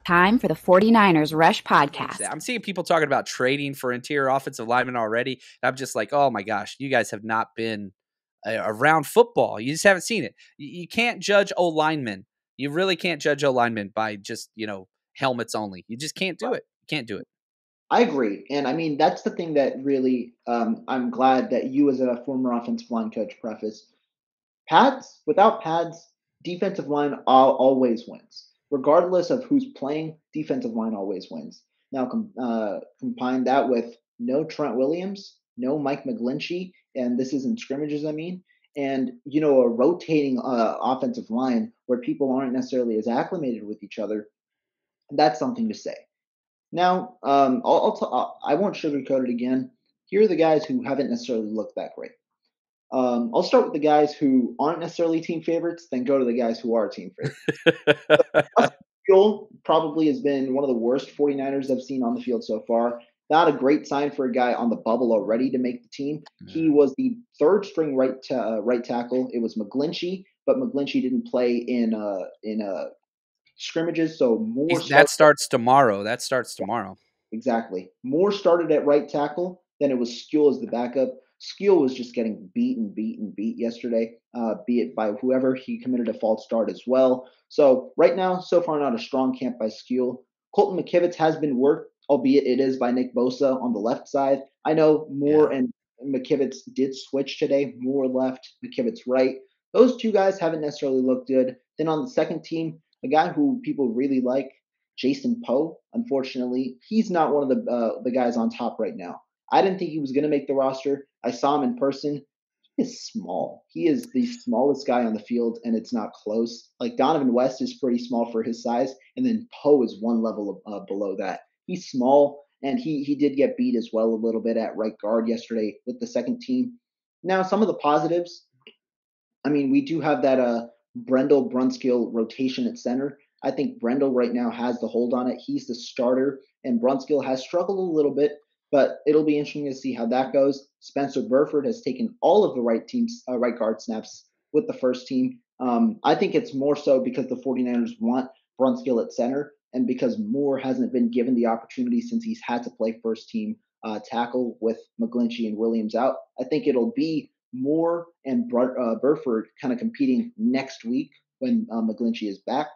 Time for the 49ers Rush Podcast. I'm seeing people talking about trading for interior offensive linemen already. And I'm just like, oh my gosh, you guys have not been around football. You just haven't seen it. You can't judge O-linemen. You really can't judge O-linemen by just, helmets only. You just can't do it. You can't do it. I agree. And I mean, that's the thing that really I'm glad that you as a former offensive line coach preface. Pads, without pads, defensive line always wins. Regardless of who's playing, defensive line always wins. Now, combine that with no Trent Williams, no Mike McGlinchey, and this is in scrimmages, I mean, and, a rotating offensive line where people aren't necessarily as acclimated with each other. That's something to say. Now, I won't sugarcoat it again. Here are the guys who haven't necessarily looked that great. I'll start with the guys who aren't necessarily team favorites, then go to the guys who are team favorites. Field probably has been one of the worst 49ers I've seen on the field so far. Not a great sign for a guy on the bubble already to make the team. He was the third string right tackle. It was McGlinchey, but McGlinchey didn't play in scrimmages, so that starts tomorrow. Exactly. Moore started at right tackle. Then it was Skule as the backup. Skule was just getting beat yesterday, be it by whoever. He committed a false start as well. So right now, so far, not a strong camp by Skule. Colton McKivitz has been worked, albeit it is by Nick Bosa on the left side. I know Moore and McKivitz did switch today. Moore left, McKivitz right. Those two guys haven't necessarily looked good. Then on the second team, a guy who people really like, Jason Poe. Unfortunately, he's not one of the guys on top right now. I didn't think he was going to make the roster. I saw him in person. He is small. He is the smallest guy on the field, and it's not close. Like Donovan West is pretty small for his size, and then Poe is one level below that. He's small, and he did get beat as well a little bit at right guard yesterday with the second team. Now, some of the positives. I mean, we do have that Brendel Brunskill rotation at center. I think Brendel right now has the hold on it. He's the starter, and Brunskill has struggled a little bit, but it'll be interesting to see how that goes. Spencer Burford has taken all of the right guard snaps with the first team. I think it's more so because the 49ers want Brunskill at center, and because Moore hasn't been given the opportunity since he's had to play first team tackle with McGlinchey and Williams out. I think it'll be Moore and Burford kind of competing next week when McGlinchey is back.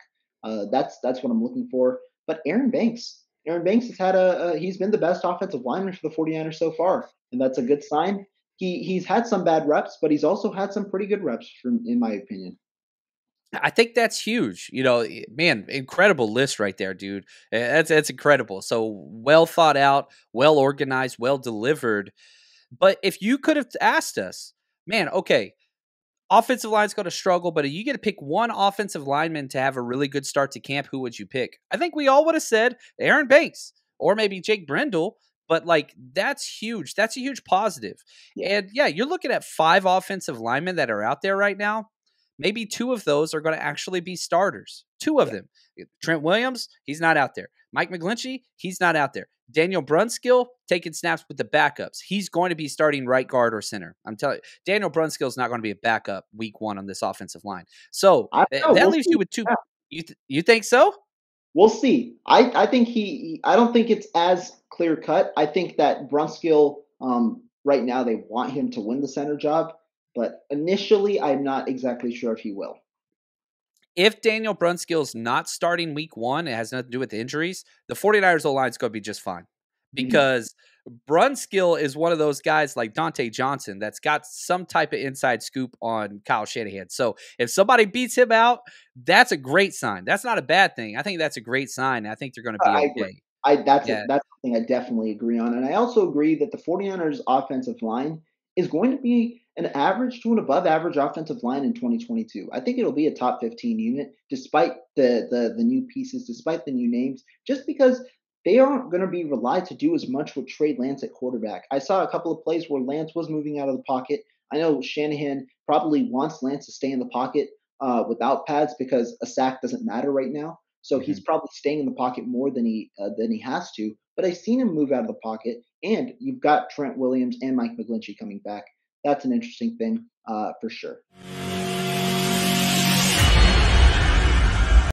That's what I'm looking for. But Aaron Banks has had he's been the best offensive lineman for the 49ers so far, and that's a good sign. He's had some bad reps, but he's also had some pretty good reps, in my opinion. I think that's huge. Man, incredible list right there, dude. That's incredible. So well thought out, well organized, well delivered. But if you could have asked us, man, okay, offensive line's going to struggle, but if you get to pick one offensive lineman to have a really good start to camp, who would you pick? I think we all would have said Aaron Banks or maybe Jake Brendel, but that's huge. That's a huge positive. Yeah. And you're looking at 5 offensive linemen that are out there right now. Maybe 2 of those are going to actually be starters. 2 of them. Trent Williams, he's not out there. Mike McGlinchey, he's not out there. Daniel Brunskill taking snaps with the backups. He's going to be starting right guard or center. I'm telling you, Daniel Brunskill is not going to be a backup week 1 on this offensive line. So that leaves you with 2. Yeah. You think so? We'll see. I think I don't think it's as clear cut. I think that Brunskill, right now they want him to win the center job, but initially I'm not exactly sure if he will. If Daniel Brunskill's not starting week 1, it has nothing to do with injuries, the 49ers O-line is going to be just fine. Because Brunskill is one of those guys like Dante Johnson that's got some type of inside scoop on Kyle Shanahan. So if somebody beats him out, that's a great sign. That's not a bad thing. I think that's a great sign. I think they're going to be okay. That's something I definitely agree on. And I also agree that the 49ers offensive line is going to be an average to an above average offensive line in 2022. I think it'll be a top 15 unit despite the new pieces, despite the new names, just because they aren't going to be relied to do as much with Trey Lance at quarterback. I saw a couple of plays where Lance was moving out of the pocket. I know Shanahan probably wants Lance to stay in the pocket without pads because a sack doesn't matter right now. So he's probably staying in the pocket more than he has to. But I've seen him move out of the pocket, and you've got Trent Williams and Mike McGlinchey coming back. That's an interesting thing for sure.